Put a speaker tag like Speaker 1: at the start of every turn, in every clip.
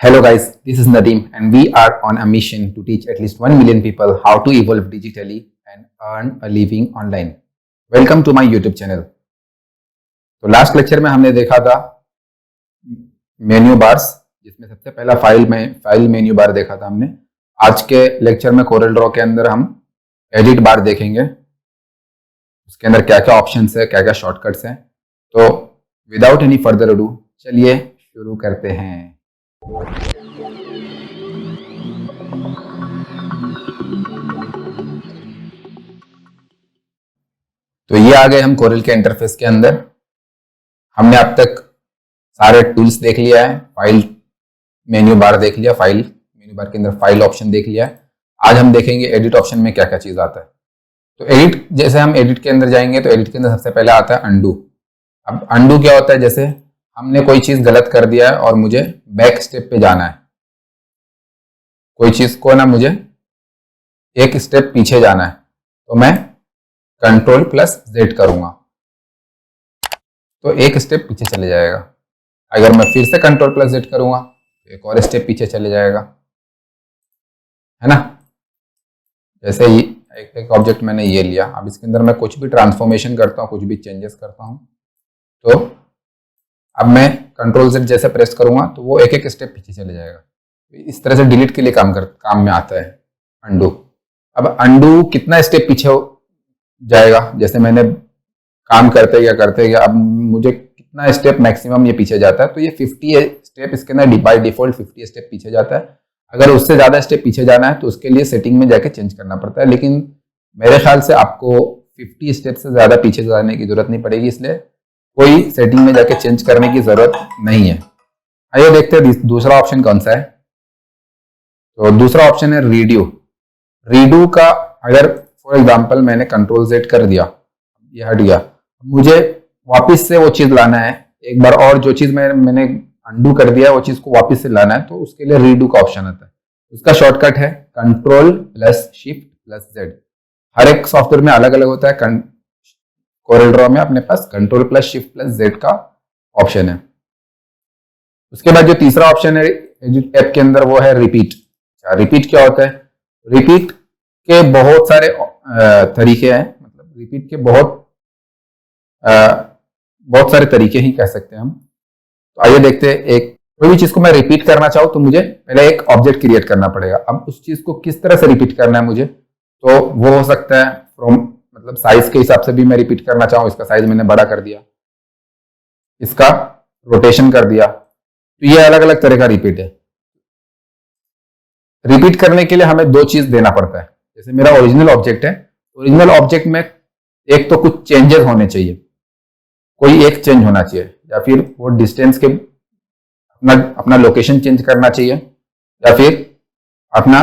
Speaker 1: Hello guys, this is Nadeem and we are on a mission to teach at least 1 million people how to evolve digitally and earn a living online. Welcome to my YouTube channel. तो last lecture में हमने देखा था menu bars, जिसमें सबसे पहला file menu bar देखा था हमने। आज के लेक्चर में कोरल ड्रॉ के अंदर हम एडिट बार देखेंगे, उसके अंदर क्या क्या ऑप्शंस है, क्या क्या शॉर्टकट्स हैं। तो विदाउट एनी फर्दर अडू चलिए शुरू करते हैं। तो ये आ गए हम कोरल के इंटरफेस के अंदर। हमने अब तक सारे टूल्स देख लिया है, फाइल मेन्यू बार देख लिया, फाइल मेन्यू बार के अंदर फाइल ऑप्शन देख लिया है। आज हम देखेंगे एडिट ऑप्शन में क्या क्या चीज आता है। तो एडिट, जैसे हम एडिट के अंदर जाएंगे तो एडिट के अंदर सबसे पहले आता है अंडू। अब अंडू क्या होता है, जैसे हमने कोई चीज गलत कर दिया है और मुझे बैक स्टेप पे जाना है, कोई चीज को ना मुझे एक स्टेप पीछे जाना है, तो मैं Ctrl+Z करूंगा तो एक स्टेप पीछे चले जाएगा। अगर मैं फिर से Ctrl+Z करूंगा तो एक और स्टेप पीछे चले जाएगा, है ना। जैसे एक ऑब्जेक्ट मैंने ये लिया, अब इसके अंदर मैं कुछ भी ट्रांसफॉर्मेशन करता हूँ, कुछ भी चेंजेस करता हूँ, तो अब मैं Ctrl+Z जैसे प्रेस करूंगा तो वो एक एक स्टेप पीछे चले जाएगा। इस तरह से डिलीट के लिए काम में आता है अंडू। अब अंडू कितना स्टेप पीछे जाएगा, जैसे मैंने काम करते गया, अब मुझे कितना स्टेप मैक्सिमम ये पीछे जाता है, तो ये 50 स्टेप इसके अंदर बाय डिफॉल्ट 50 स्टेप पीछे जाता है। अगर उससे ज्यादा स्टेप पीछे जाना है तो उसके लिए सेटिंग में जाके चेंज करना पड़ता है, लेकिन मेरे ख्याल से आपको 50 स्टेप से ज्यादा पीछे जाने की जरूरत नहीं पड़ेगी, इसलिए कोई सेटिंग में जाके चेंज करने की जरूरत नहीं है। आइए देखते हैं दूसरा ऑप्शन कौन सा है। तो दूसरा ऑप्शन है रीड्यू। रीडू का अगर फॉर एग्जांपल मैंने Ctrl+Z कर दिया, ये हट गया, मुझे वापस से वो चीज लाना है एक बार, और जो चीज मैंने अंडू कर दिया वो चीज को वापस से लाना है, तो उसके लिए रीडू का ऑप्शन आता है। उसका शॉर्टकट है Ctrl+Shift+Z। हर एक सॉफ्टवेयर में अलग अलग होता है। कोरल ड्रॉ में अपने पास Ctrl+Shift+Z का ऑप्शन है। उसके बाद जो तीसरा ऑप्शन है एडिट ऐप के अंदर वो है रिपीट। रिपीट क्या होता है? रिपीट के बहुत सारे तरीके हैं, मतलब रिपीट के बहुत सारे तरीके ही कह सकते हैं हम। तो आइए देखते हैं, एक कोई भी चीज को मैं रिपीट करना चाहूँ तो मुझे पहले एक ऑब्जेक्ट क्रिएट करना पड़ेगा। अब उस चीज को किस तरह से रिपीट करना है मुझे, तो वो हो सकता है फ्रॉम, मतलब साइज के हिसाब से भी मैं रिपीट करना चाहूँ। इसका साइज मैंने बड़ा कर दिया, इसका रोटेशन कर दिया, तो ये अलग अलग तरह का रिपीट है। रिपीट करने के लिए हमें दो चीज देना पड़ता है। जैसे मेरा ओरिजिनल ऑब्जेक्ट है, ओरिजिनल ऑब्जेक्ट में एक तो कुछ चेंजेस होने चाहिए, कोई एक चेंज होना चाहिए, या फिर वो डिस्टेंस के अपना लोकेशन चेंज करना चाहिए, या फिर अपना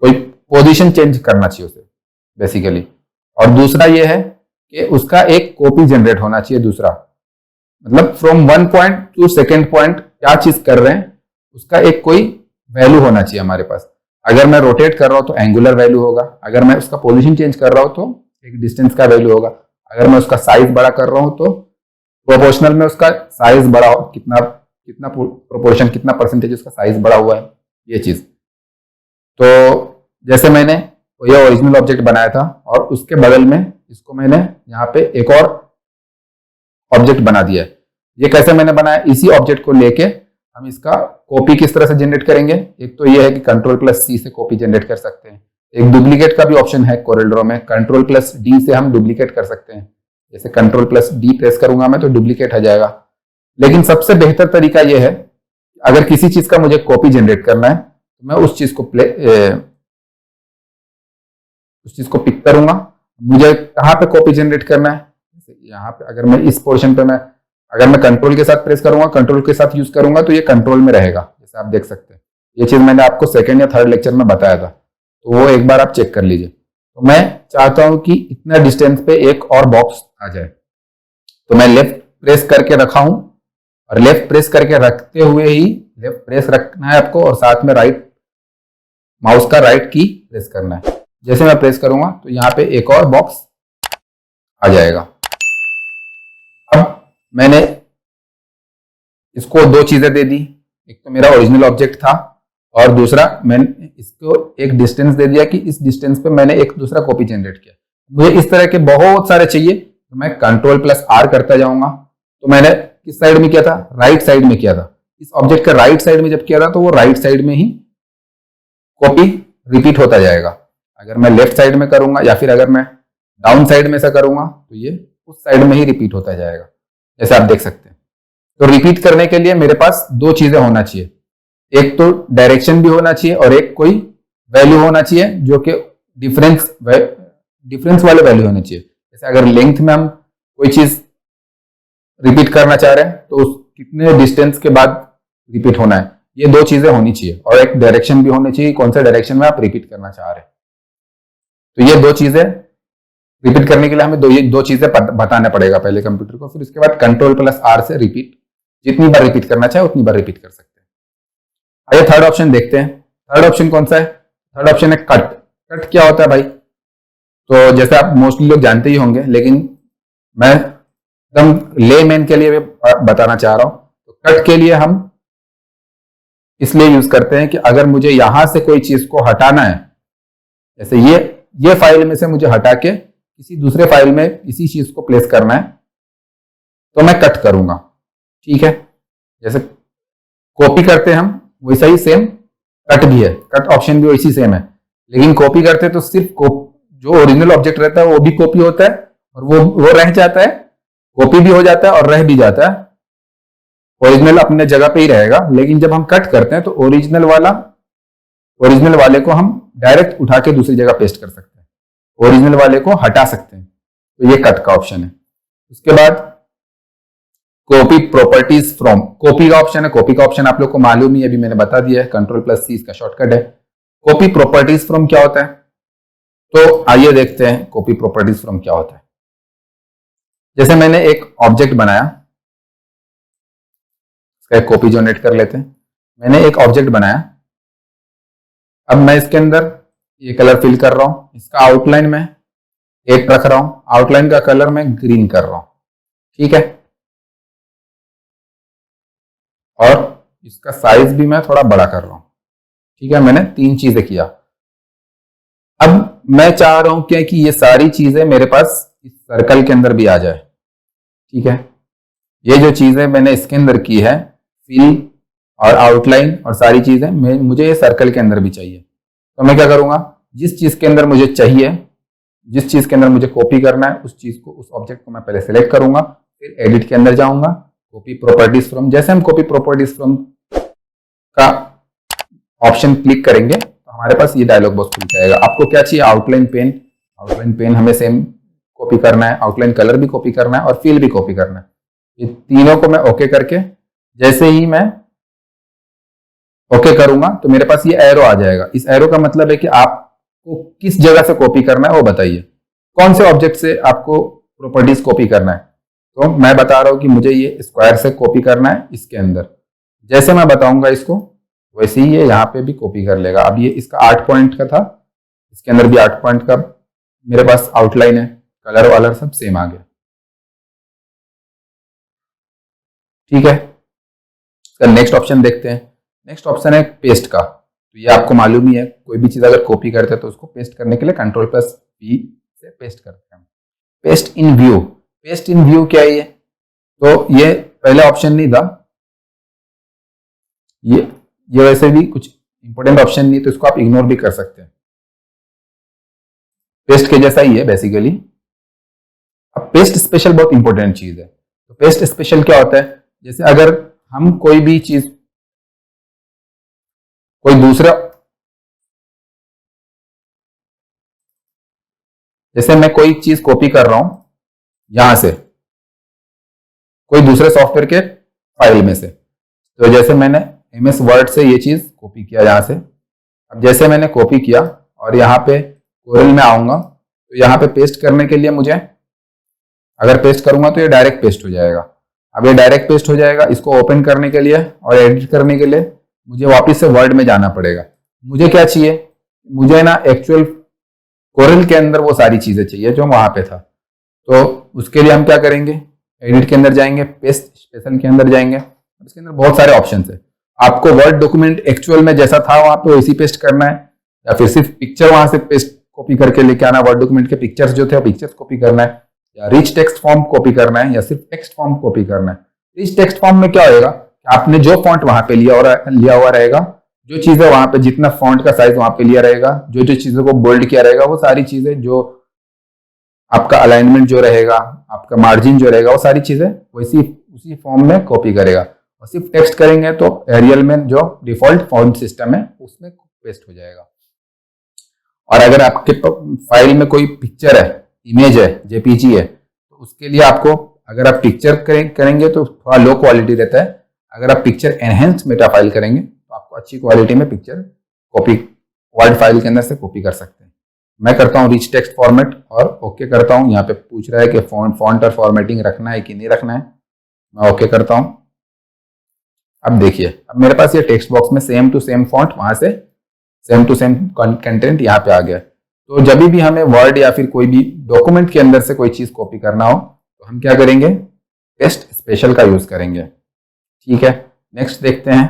Speaker 1: कोई पोजीशन चेंज करना चाहिए उसे बेसिकली। और दूसरा ये है कि उसका एक कॉपी जनरेट होना चाहिए दूसरा, मतलब from one point two second point क्या चीज कर रहे हैं उसका एक कोई वैल्यू होना चाहिए हमारे पास। अगर मैं रोटेट कर रहा हूं तो एंगुलर वैल्यू होगा, अगर मैं उसका पोजीशन चेंज कर रहा हूं तो एक डिस्टेंस का वैल्यू होगा, अगर मैं उसका साइज बड़ा कर रहा हूं तो प्रोपोर्शनल में उसका साइज बड़ा, कितना प्रोपोर्शन, कितना परसेंटेज उसका साइज बड़ा हुआ है, ये चीज। तो जैसे मैंने ये ओरिजिनल ऑब्जेक्ट बनाया था और उसके बगल में इसको मैंने यहाँ पे एक और ऑब्जेक्ट बना दिया है। ये कैसे मैंने बनाया, इसी ऑब्जेक्ट को लेके हम इसका कॉपी किस तरह से जनरेट करेंगे। एक तो ये है कि Ctrl+C से कॉपी जनरेट कर सकते हैं, एक डुप्लीकेट का भी ऑप्शन है कोरल ड्रॉ में, Ctrl+D से हम डुप्लीकेट कर सकते हैं। जैसे Ctrl+D प्रेस करूंगा मैं तो डुप्लीकेट हो जाएगा। लेकिन सबसे बेहतर तरीका यह है, अगर किसी चीज का मुझे कॉपी जनरेट करना है तो मैं उस चीज को पिक करूंगा। मुझे कहाँ पे कॉपी जनरेट करना है, यहाँ पे अगर मैं इस पोर्शन पे अगर मैं कंट्रोल के साथ प्रेस करूंगा, कंट्रोल के साथ यूज करूंगा तो ये कंट्रोल में रहेगा, जैसे आप देख सकते हैं। ये चीज मैंने आपको सेकंड या थर्ड लेक्चर में बताया था, तो वो एक बार आप चेक कर लीजिए। तो मैं चाहता हूं कि इतना डिस्टेंस पे एक और बॉक्स आ जाए, तो मैं लेफ्ट प्रेस करके रखा हूं, और लेफ्ट प्रेस करके रखते हुए ही लेफ्ट प्रेस रखना है आपको, और साथ में राइट माउस का राइट की प्रेस करना है। जैसे मैं प्रेस करूंगा तो यहाँ पे एक और बॉक्स आ जाएगा। अब मैंने इसको दो चीजें दे दी, एक तो मेरा ओरिजिनल ऑब्जेक्ट था और दूसरा मैंने इसको एक डिस्टेंस दे दिया कि इस डिस्टेंस पे मैंने एक दूसरा कॉपी जनरेट किया। मुझे इस तरह के बहुत सारे चाहिए तो मैं Ctrl+R करता जाऊंगा। तो मैंने किस साइड में किया था, राइट साइड में किया था। इस ऑब्जेक्ट के राइट साइड में जब किया था तो वो राइट साइड में ही कॉपी रिपीट होता जाएगा। अगर मैं लेफ्ट साइड में करूंगा या फिर अगर मैं डाउन साइड में ऐसा करूंगा तो ये उस साइड में ही रिपीट होता जाएगा, जैसे आप देख सकते हैं। तो रिपीट करने के लिए मेरे पास दो चीजें होना चाहिए, एक तो डायरेक्शन भी होना चाहिए और एक कोई वैल्यू होना चाहिए जो कि डिफरेंस वाले वैल्यू होने चाहिए। जैसे अगर लेंथ में हम कोई चीज रिपीट करना चाह रहे हैं तो उस कितने डिस्टेंस के बाद रिपीट होना है, ये दो चीजें होनी चाहिए। और एक डायरेक्शन भी होनी चाहिए, कौन सा डायरेक्शन में आप रिपीट करना चाह रहे हैं। तो ये दो चीजें रिपीट करने के लिए हमें दो चीजें बताना पड़ेगा पहले कंप्यूटर को, फिर उसके बाद Ctrl+R से रिपीट, जितनी बार रिपीट करना चाहे उतनी बार रिपीट कर सकते हैं। आइए थर्ड ऑप्शन देखते हैं। थर्ड ऑप्शन कौन सा है? थर्ड ऑप्शन है कट। कट क्या होता है भाई? तो जैसे आप मोस्टली लोग जानते ही होंगे, लेकिन मैं एकदम लेमैन के लिए बताना चाह रहा हूं। तो कट के लिए हम इसलिए यूज करते हैं कि अगर मुझे यहां से कोई चीज को हटाना है, जैसे ये फाइल में से मुझे हटा के किसी दूसरे फाइल में इसी चीज को प्लेस करना है, तो मैं कट करूंगा। ठीक है, जैसे कॉपी करते हैं हम वैसा ही सेम कट भी है, कट ऑप्शन भी वैसी सेम है। लेकिन कॉपी करते तो सिर्फ जो ओरिजिनल ऑब्जेक्ट रहता है वो भी कॉपी होता है और वो रह जाता है, कॉपी भी हो जाता है और रह भी जाता है। ओरिजिनल अपने जगह पे ही रहेगा। लेकिन जब हम कट करते हैं तो ओरिजिनल वाले को हम डायरेक्ट उठा के दूसरी जगह पेस्ट कर सकते हैं, ओरिजिनल वाले को हटा सकते हैं। तो ये कट का ऑप्शन है। उसके बाद कॉपी प्रॉपर्टीज फ्रॉम, कॉपी का ऑप्शन है। कॉपी का ऑप्शन आप लोग को मालूम ही है, अभी मैंने बता दिया है, Ctrl+C इसका शॉर्टकट है। कॉपी प्रॉपर्टीज फ्रॉम क्या होता है? तो आइए देखते हैं कॉपी प्रॉपर्टीज फ्रॉम क्या होता है। जैसे मैंने एक ऑब्जेक्ट बनाया, इसका एक कॉपी जनरेट कर लेते हैं। मैंने एक ऑब्जेक्ट बनाया, अब मैं इसके अंदर ये कलर फिल कर रहा हूं, इसका आउटलाइन में 8 रख रहा हूं, आउटलाइन का कलर मैं ग्रीन कर रहा हूं। ठीक है, और इसका साइज भी मैं थोड़ा बड़ा कर रहा हूं। ठीक है, मैंने 3 चीजें किया। अब मैं चाह रहा हूं कि ये सारी चीजें मेरे पास इस सर्कल के अंदर भी आ जाए। ठीक है, ये जो चीजें मैंने इसके अंदर की है, फिल और आउटलाइन और सारी चीजें, मुझे ये सर्कल के अंदर भी चाहिए। तो मैं क्या करूंगा, जिस चीज के अंदर मुझे चाहिए, जिस चीज के अंदर मुझे कॉपी करना है, उस चीज को, उस ऑब्जेक्ट को मैं पहले सेलेक्ट करूंगा, फिर एडिट के अंदर जाऊंगा, कॉपी प्रॉपर्टीज फ्रॉम। जैसे हम कॉपी प्रॉपर्टीज फ्रॉम का ऑप्शन क्लिक करेंगे तो हमारे पास ये डायलॉग बॉक्स खुल जाएगा। आपको क्या चाहिए? Outline pen. आउटलाइन पेन हमें सेम कॉपी करना है, आउटलाइन कलर भी कॉपी करना है और फिल भी कॉपी करना है। ये तीनों को मैं ओके करके, जैसे ही मैं ओके करूंगा तो मेरे पास ये एरो आ जाएगा। इस एरो का मतलब है कि आपको किस जगह से कॉपी करना है वो बताइए, कौन से ऑब्जेक्ट से आपको प्रॉपर्टीज कॉपी करना है। तो मैं बता रहा हूं कि मुझे ये स्क्वायर से कॉपी करना है इसके अंदर। जैसे मैं बताऊंगा इसको वैसे ही ये यहाँ पे भी कॉपी कर लेगा। अब ये इसका 8 पॉइंट का था, इसके अंदर भी 8 पॉइंट का मेरे पास आउटलाइन है, कलर वालर सब सेम आ गया। ठीक है, इसका नेक्स्ट ऑप्शन देखते हैं। नेक्स्ट ऑप्शन है पेस्ट का। तो ये आपको मालूम ही है, कोई भी चीज अगर कॉपी करते हैं तो उसको पेस्ट करने के लिए Ctrl+V से पेस्ट करते हैं। Paste in view. Paste in view क्या है ये? तो ये पहले ऑप्शन नहीं था, ये वैसे भी कुछ इंपॉर्टेंट ऑप्शन नहीं, तो इसको आप इग्नोर भी कर सकते हैं। पेस्ट के जैसा ही है बेसिकली। अब पेस्ट स्पेशल बहुत इंपॉर्टेंट चीज है। तो पेस्ट स्पेशल क्या होता है? जैसे अगर हम कोई भी चीज, कोई दूसरा, जैसे मैं कोई चीज कॉपी कर रहा हूं यहां से कोई दूसरे सॉफ्टवेयर के फाइल में से, तो जैसे मैंने MS वर्ड से ये चीज कॉपी किया यहां से। अब जैसे मैंने कॉपी किया और यहाँ पे कोरल में आऊंगा, तो यहाँ पे पेस्ट करने के लिए मुझे, अगर पेस्ट करूंगा तो ये डायरेक्ट पेस्ट हो जाएगा। अब ये डायरेक्ट पेस्ट हो जाएगा। इसको ओपन करने के लिए और एडिट करने के लिए मुझे वापस से वर्ड में जाना पड़ेगा। मुझे क्या चाहिए? मुझे ना एक्चुअल कोरल के अंदर वो सारी चीजें चाहिए जो वहां पे था। तो उसके लिए हम क्या करेंगे, एडिट के अंदर जाएंगे, पेस्ट स्पेशल के अंदर जाएंगे, इसके अंदर बहुत सारे ऑप्शन है। आपको वर्ड डॉक्यूमेंट एक्चुअल में जैसा था वहां पे वैसी पेस्ट करना है, या फिर सिर्फ पिक्चर वहां से पेस्ट कॉपी करके लेके आना, वर्ड डॉक्यूमेंट के पिक्चर्स जो थे पिक्चर्स कॉपी करना है, या रिच टेक्स्ट फॉर्म कॉपी करना है, या सिर्फ टेक्स्ट फॉर्म कॉपी करना है। रिच टेक्स्ट फॉर्म में क्या होगा कि आपने जो फॉन्ट वहां पे लिया हुआ रहेगा, जो चीजें वहां पे जितना फॉन्ट का साइज वहां पे लिया रहेगा, जो जो चीजों को बोल्ड किया रहेगा, वो सारी चीजें, जो आपका अलाइनमेंट जो रहेगा, आपका मार्जिन जो रहेगा, वो सारी चीजें वैसी उसी फॉर्म में कॉपी करेगा। और सिर्फ टेक्स्ट करेंगे तो एरियल में जो डिफॉल्ट फॉन्ट सिस्टम है उसमें पेस्ट हो जाएगा। और अगर आपके फाइल में कोई पिक्चर है, इमेज है, जेपीजी है, तो उसके लिए आपको अगर आप पिक्चर करेंगे तो थोड़ा लो क्वालिटी रहता है। अगर आप पिक्चर एनहेंस मेटा फाइल करेंगे तो आपको अच्छी क्वालिटी में पिक्चर कॉपी वर्ड फाइल के अंदर से कॉपी कर सकते हैं। मैं करता हूँ रिच टेक्स्ट फॉर्मेट और ओके करता हूँ। यहाँ पे पूछ रहा है कि फॉन्ट और फॉर्मेटिंग रखना है कि नहीं रखना है, मैं ओके करता हूँ। अब देखिए, अब मेरे पास ये टेक्स्ट बॉक्स में सेम टू सेम फॉन्ट, वहां से सेम टू सेम कंटेंट यहाँ पे आ गया। तो जब भी हमें वर्ड या फिर कोई भी डॉक्यूमेंट के अंदर से कोई चीज कॉपी करना हो तो हम क्या करेंगे, पेस्ट स्पेशल का यूज करेंगे। ठीक है, नेक्स्ट देखते हैं।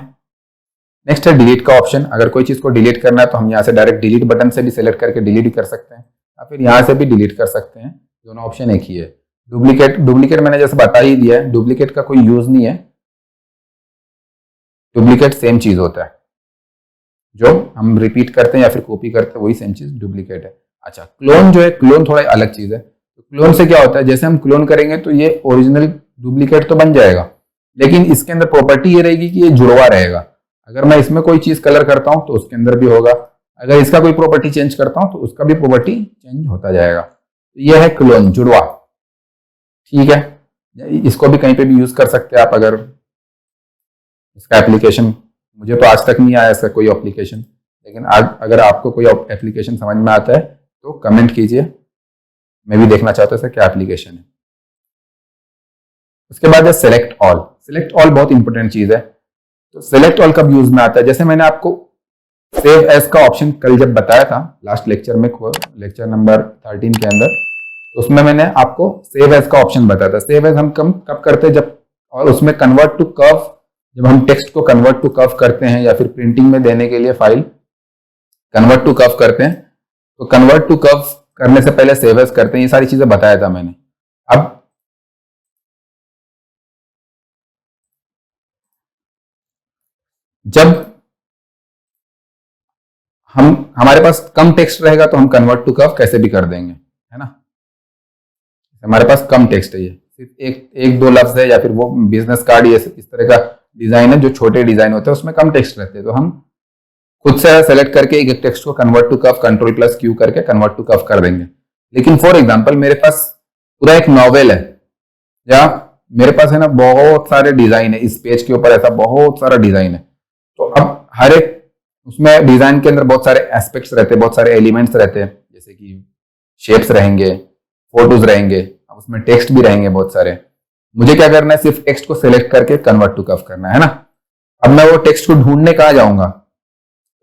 Speaker 1: नेक्स्ट है डिलीट का ऑप्शन। अगर कोई चीज को डिलीट करना है तो हम यहाँ से डायरेक्ट डिलीट बटन से भी सिलेक्ट करके डिलीट कर सकते हैं, या फिर यहाँ से भी डिलीट कर सकते हैं। दोनों ऑप्शन एक ही है। डुप्लीकेट मैंने जैसे बता ही दिया है, डुप्लीकेट का कोई यूज नहीं है। डुप्लीकेट सेम चीज होता है, जो हम रिपीट करते हैं या फिर कॉपी करते हैं वही सेम चीज डुप्लीकेट है। अच्छा, क्लोन जो है, क्लोन थोड़ा अलग चीज है। तो क्लोन से क्या होता है, जैसे हम क्लोन करेंगे तो ये ओरिजिनल डुप्लीकेट तो बन जाएगा, लेकिन इसके अंदर प्रॉपर्टी ये रहेगी कि ये जुड़वा रहेगा। अगर मैं इसमें कोई चीज कलर करता हूं तो उसके अंदर भी होगा, अगर इसका कोई प्रॉपर्टी चेंज करता हूं तो उसका भी प्रॉपर्टी चेंज होता जाएगा। तो ये है क्लोन, जुड़वा। ठीक है, इसको भी कहीं पे भी यूज कर सकते हैं आप। अगर इसका एप्लीकेशन, मुझे तो आज तक नहीं आया इसका कोई एप्लीकेशन, लेकिन अगर आपको कोई एप्लीकेशन समझ में आता है तो कमेंट कीजिए, मैं भी देखना चाहता हूं इसका क्या एप्लीकेशन है। उसके बाद है सेलेक्ट ऑल। सेलेक्ट ऑल बहुत इंपॉर्टेंट चीज है। तो सेलेक्ट ऑल कब यूज में आता है, जैसे मैंने आपको सेव एज का ऑप्शन कल जब बताया था लास्ट लेक्चर में, लेक्चर नंबर 13 के अंदर, तो उसमें मैंने आपको सेव एज का ऑप्शन बताया था। सेव एज हम कब करते हैं, जब, और उसमें कन्वर्ट टू कर्व, जब हम टेक्स्ट को कन्वर्ट टू कर्व करते हैं या फिर प्रिंटिंग में देने के लिए फाइल कन्वर्ट टू कर्व करते हैं, तो कन्वर्ट टू कर्व करने से पहले सेव एज करते हैं। ये सारी चीजें बताया था मैंने। अब जब हमारे पास कम टेक्स्ट रहेगा तो हम कन्वर्ट टू कर्व कैसे भी कर देंगे, है ना। हमारे पास कम टेक्स्ट है, ये सिर्फ एक दो लफ्ज है, या फिर वो बिजनेस कार्ड, ये इस तरह का डिजाइन है जो छोटे डिजाइन होते हैं उसमें कम टेक्स्ट रहते हैं, तो हम खुद से सेलेक्ट करके एक टेक्स्ट को कन्वर्ट टू कर्व Ctrl+Q करके कन्वर्ट टू कर्व कर देंगे। लेकिन फॉर एग्जांपल मेरे पास पूरा एक नॉवेल है, या मेरे पास है ना बहुत सारे डिजाइन है, इस पेज के ऊपर ऐसा बहुत सारा डिजाइन है, तो अब हर एक उसमें डिजाइन के अंदर बहुत सारे एस्पेक्ट्स रहते हैं, बहुत सारे एलिमेंट्स रहते हैं, जैसे कि शेप्स रहेंगे, फोटोज रहेंगे, अब उसमें टेक्स्ट भी रहेंगे बहुत सारे। मुझे क्या करना है, सिर्फ टेक्स्ट को सिलेक्ट करके कन्वर्ट टू कर्व करना है ना। अब मैं वो टेक्स्ट को ढूंढने कहाँ जाऊंगा,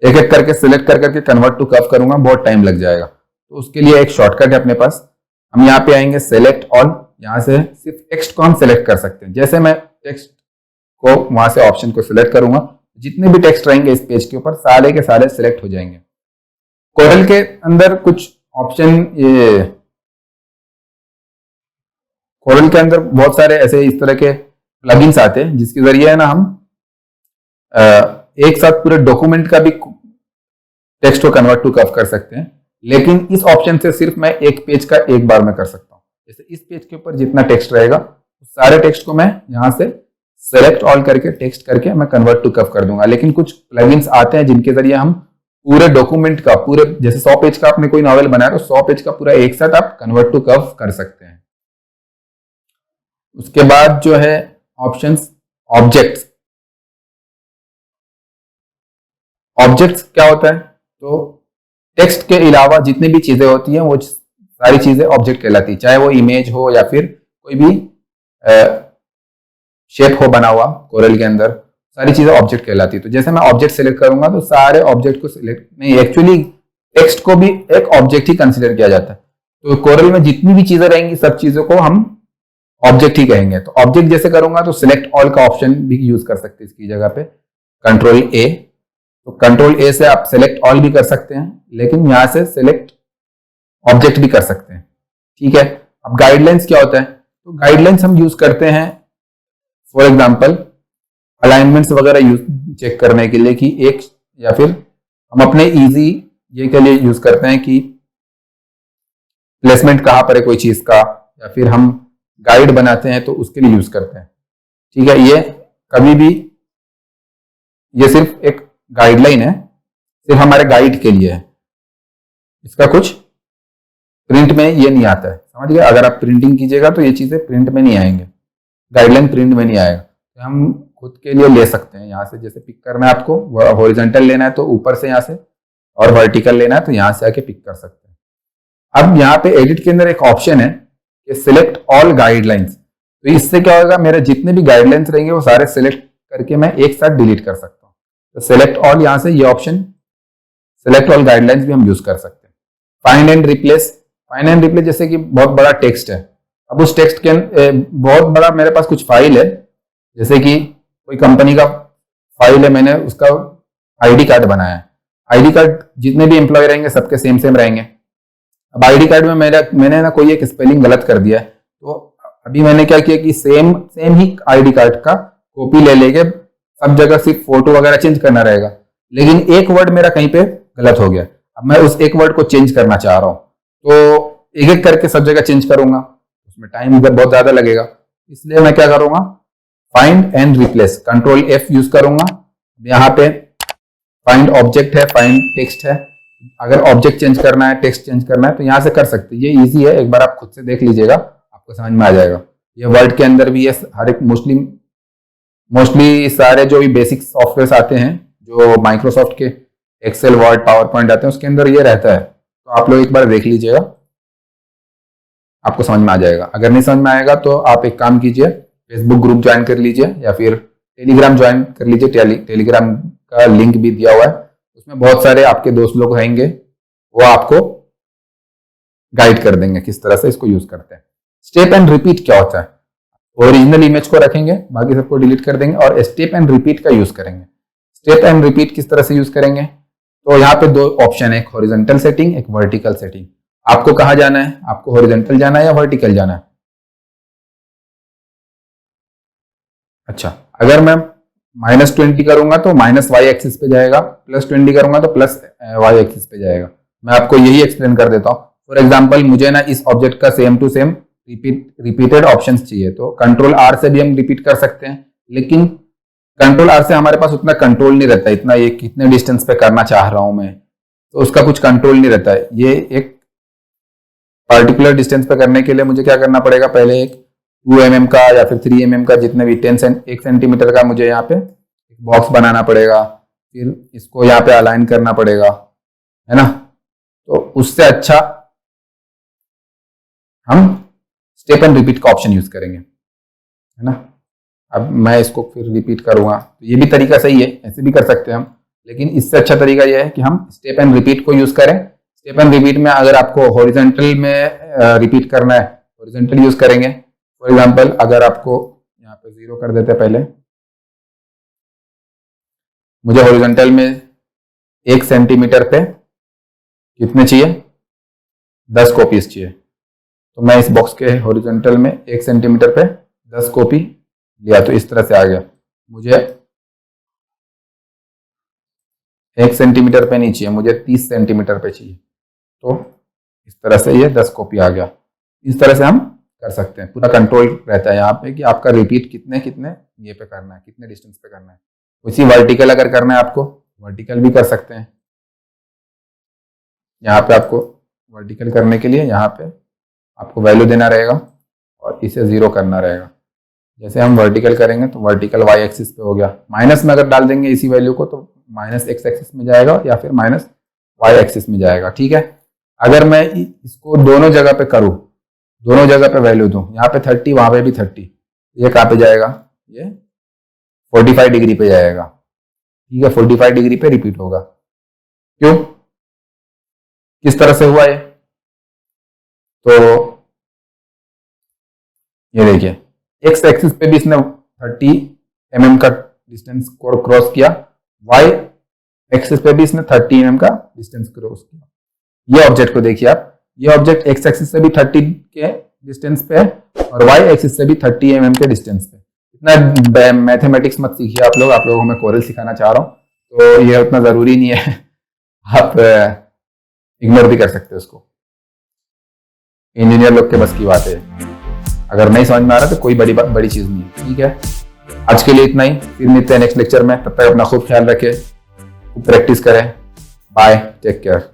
Speaker 1: एक एक करके सिलेक्ट कर करके कन्वर्ट टू कर्व करूंगा, बहुत टाइम लग जाएगा। तो उसके लिए एक शॉर्टकट है अपने पास। हम यहाँ पे आएंगे सेलेक्ट ऑल, यहाँ से सिर्फ टेक्स्ट को हम सिलेक्ट कर सकते हैं। जैसे मैं टेक्स्ट को वहां से ऑप्शन को सिलेक्ट करूंगा, जितने भी टेक्स्ट रहेंगे इस पेज के ऊपर सारे के सारे सिलेक्ट हो जाएंगे। कोरल के अंदर कुछ ऑप्शन, ये कोरल के अंदर बहुत सारे ऐसे इस तरह के प्लगइन्स आते हैं जिसके जरिए है ना हम एक साथ पूरे डॉक्यूमेंट का भी टेक्स्ट को कन्वर्ट टू कर्व कर सकते हैं। लेकिन इस ऑप्शन से सिर्फ मैं एक पेज का एक बार में कर सकता हूं। जैसे इस पेज के ऊपर जितना टेक्स्ट रहेगा सारे टेक्स्ट को मैं यहां से सेलेक्ट ऑल करके टेक्स्ट करके मैं कन्वर्ट टू कर्व कर दूंगा। लेकिन कुछ प्लगइन्स आते हैं जिनके जरिए हम पूरे डॉक्यूमेंट का, पूरे जैसे 100 पेज का आपने कोई नॉवेल बनाया तो 100 पेज का पूरा एक साथ आप कन्वर्ट टू कर्व कर सकते हैं। उसके बाद जो है ऑप्शंस, ऑब्जेक्ट्स। ऑब्जेक्ट्स क्या होता है, तो टेक्स्ट के अलावा जितनी भी चीजें होती हैं वो सारी चीजें ऑब्जेक्ट कहलाती है, चाहे वो इमेज हो या फिर कोई भी शेप हो बना हुआ कोरल के अंदर, सारी चीजें ऑब्जेक्ट कहलाती है। तो जैसे मैं ऑब्जेक्ट सेलेक्ट करूंगा तो सारे ऑब्जेक्ट को सिलेक्ट नहीं, एक्चुअली टेक्स्ट को भी एक ऑब्जेक्ट ही कंसिडर किया जाता है। तो कोरल में जितनी भी चीजें रहेंगी सब चीजों को हम ऑब्जेक्ट ही कहेंगे। तो ऑब्जेक्ट जैसे करूंगा तो सिलेक्ट ऑल का ऑप्शन भी यूज कर सकते हैं इसकी जगह पे। कंट्रोल ए। तो कंट्रोल ए से आप सेलेक्ट ऑल भी कर सकते हैं, लेकिन यहां से सेलेक्ट ऑब्जेक्ट भी कर सकते हैं। ठीक है, अब गाइडलाइंस क्या होता है? तो गाइडलाइंस हम यूज करते हैं फॉर एग्जांपल अलाइनमेंट्स वगैरह यूज चेक करने के लिए कि एक, या फिर हम अपने इजी ये के लिए यूज करते हैं कि प्लेसमेंट कहां पर है कोई चीज का, या फिर हम गाइड बनाते हैं तो उसके लिए यूज करते हैं। ठीक है, ये कभी भी, ये सिर्फ एक गाइडलाइन है, सिर्फ हमारे गाइड के लिए है, इसका कुछ प्रिंट में ये नहीं आता है, समझ गए? अगर आप प्रिंटिंग कीजिएगा तो ये चीजें प्रिंट में नहीं आएंगे, गाइडलाइन प्रिंट में नहीं आएगा। तो हम खुद के लिए ले सकते हैं यहाँ से, जैसे पिक करना है आपको, हॉरिजॉन्टल लेना है तो ऊपर से यहाँ से, और वर्टिकल लेना है तो यहाँ से आके पिक कर सकते हैं। अब यहाँ पे एडिट के अंदर एक ऑप्शन है कि सिलेक्ट ऑल गाइडलाइंस। तो इससे क्या होगा, मेरे जितने भी गाइडलाइंस रहेंगे वो सारे सिलेक्ट करके मैं एक साथ डिलीट कर सकता हूँ। तो सिलेक्ट ऑल, यहाँ से ये ऑप्शन सिलेक्ट ऑल गाइडलाइंस भी हम यूज कर सकते हैं। Find and replace, find and replace जैसे कि बहुत बड़ा टेक्स्ट है, अब उस टेक्स्ट के बहुत बड़ा मेरे पास कुछ फाइल है, जैसे कि कोई कंपनी का फाइल है, मैंने उसका आईडी कार्ड बनाया है। आईडी कार्ड जितने भी एम्प्लॉय रहेंगे सबके सेम सेम रहेंगे। अब आईडी कार्ड में मैंने ना कोई एक स्पेलिंग गलत कर दिया है, तो अभी मैंने क्या किया कि सेम ही आईडी कार्ड का कॉपी ले लेके सब जगह सिर्फ फोटो वगैरह चेंज करना रहेगा, लेकिन एक वर्ड मेरा कहीं पे गलत हो गया। अब मैं उस एक वर्ड को चेंज करना चाह रहा हूं, तो एक एक करके सब जगह चेंज करूंगा, उसमें टाइम उधर बहुत ज्यादा लगेगा। इसलिए मैं क्या करूंगा, find and replace, control F use करूंगा। यहाँ पे फाइंड ऑब्जेक्ट है, फाइंड टेक्स्ट है, अगर ऑब्जेक्ट चेंज करना है, टेक्स्ट चेंज करना है तो यहाँ से कर सकते हैं। ये इजी है, एक बार आप खुद से देख लीजिएगा, आपको समझ में आ जाएगा। ये वर्ड के अंदर भी, ये हर एक मोस्टली सारे जो भी बेसिक सॉफ्टवेयर आते हैं, जो माइक्रोसॉफ्ट के एक्सेल, वर्ड, पावर पॉइंट आते हैं, उसके अंदर ये रहता है। तो आप लोग एक बार देख लीजिएगा, आपको समझ में आ जाएगा। अगर नहीं समझ में आएगा तो आप एक काम कीजिए, फेसबुक ग्रुप ज्वाइन कर लीजिए, या फिर टेलीग्राम ज्वाइन कर लीजिए। टेलीग्राम का लिंक भी दिया हुआ है, उसमें बहुत सारे आपके दोस्त लोग रहेंगे, वो आपको गाइड कर देंगे किस तरह से इसको यूज करते हैं। स्टेप एंड रिपीट क्या होता है? ओरिजिनल इमेज को रखेंगे, बाकी सबको डिलीट कर देंगे, और स्टेप एंड रिपीट का यूज करेंगे। स्टेप एंड रिपीट किस तरह से यूज करेंगे? तो यहाँ पे दो ऑप्शन है, एक हॉरिजॉन्टल सेटिंग, एक वर्टिकल सेटिंग। आपको कहाँ जाना है? आपको हॉरिजॉन्टल जाना है या वर्टिकल जाना है? अच्छा, अगर मैं -20 करूंगा तो माइनस वाई एक्सिस पे जाएगा, +20 करूंगा तो प्लस वाई एक्सिस पे जाएगा। मैं आपको यही एक्सप्लेन कर देता हूँ। फॉर एग्जाम्पल, मुझे ना इस ऑब्जेक्ट का same to same repeated option चाहिए, तो कंट्रोल आर से भी हम रिपीट कर सकते हैं, लेकिन कंट्रोल आर से हमारे पास उतना कंट्रोल नहीं रहता, इतना ये कितने डिस्टेंस पे करना चाह रहा हूं मैं, तो उसका कुछ कंट्रोल नहीं रहता है। ये एक पर्टिकुलर डिस्टेंस पे करने के लिए मुझे क्या करना पड़ेगा, पहले एक 2 mm का या फिर 3 mm का, जितने भी 1 सेंटीमीटर का मुझे यहाँ पे एक बॉक्स बनाना पड़ेगा, फिर इसको यहाँ पे अलाइन करना पड़ेगा, है ना। तो उससे अच्छा हम स्टेप एंड रिपीट का ऑप्शन यूज करेंगे, है ना। अब मैं इसको फिर रिपीट करूंगा, तो ये भी तरीका सही है, ऐसे भी कर सकते हैं हम, लेकिन इससे अच्छा तरीका यह है कि हम स्टेप एंड रिपीट को यूज करें। स्टेप एंड रिपीट में अगर आपको हॉरिजॉन्टल में रिपीट करना है, हॉरिजॉन्टल यूज करेंगे। फॉर एग्जांपल, अगर आपको यहाँ पे 0 कर देते हैं, पहले मुझे हॉरिजॉन्टल में 1 सेंटीमीटर पे कितने चाहिए, 10 कॉपीज चाहिए, तो मैं इस बॉक्स के हॉरिजॉन्टल में 1 सेंटीमीटर पे 10 कॉपी लिया, तो इस तरह से आ गया। मुझे 1 सेंटीमीटर पे नहीं चाहिए, मुझे 30 सेंटीमीटर पे चाहिए, तो इस तरह से ये 10 कॉपी आ गया। इस तरह से हम कर सकते हैं, पूरा कंट्रोल रहता है यहाँ पे कि आपका रिपीट कितने कितने ये पे करना है, कितने डिस्टेंस पे करना है। उसी वर्टिकल अगर करना है आपको, वर्टिकल भी कर सकते हैं। यहाँ पे आपको वर्टिकल करने के लिए यहाँ पे आपको वैल्यू देना रहेगा और इसे 0 करना रहेगा। जैसे हम वर्टिकल करेंगे तो वर्टिकल वाई एक्सिस पे हो गया, माइनस में अगर डाल देंगे इसी वैल्यू को तो -x एक्सिस में जाएगा या फिर -y एक्सिस में जाएगा। ठीक है, अगर मैं इसको दोनों जगह पे करूँ, दोनों जगह पे वैल्यू दूं, यहाँ पे 30, वहां पे भी 30, ये कहाँ पे जाएगा, ये 45 डिग्री पे जाएगा। ठीक है, 45 डिग्री पे रिपीट होगा। क्यों, किस तरह से हुआ ये, तो ये देखिए, एक्स एक्सिस पे भी इसने 30 mm का डिस्टेंस को क्रॉस किया वाई एक्सिस पे भी इसने 30 mm का डिस्टेंस क्रॉस किया। ये ऑब्जेक्ट को देखिए आप, ये ऑब्जेक्ट एक्स एक्सिस से भी 30 के डिस्टेंस पे है और वाई एक्सिस से भी 30 mm के डिस्टेंस पे। इतना मैथमेटिक्स मत सीखिए आप लोगों को मैं कोरल सिखाना चाह रहा हूँ, तो ये उतना जरूरी नहीं है, आप इग्नोर भी कर सकते हो उसको। इंजीनियर लोग के बस की बात है, अगर नहीं समझ में आ रहा तो कोई बड़ी चीज नहीं है। ठीक है, आज के लिए इतना ही, फिर मिलते हैं नेक्स्ट लेक्चर में। तब तक अपना खूब ख्याल रखें, प्रैक्टिस करें। Bye, take care.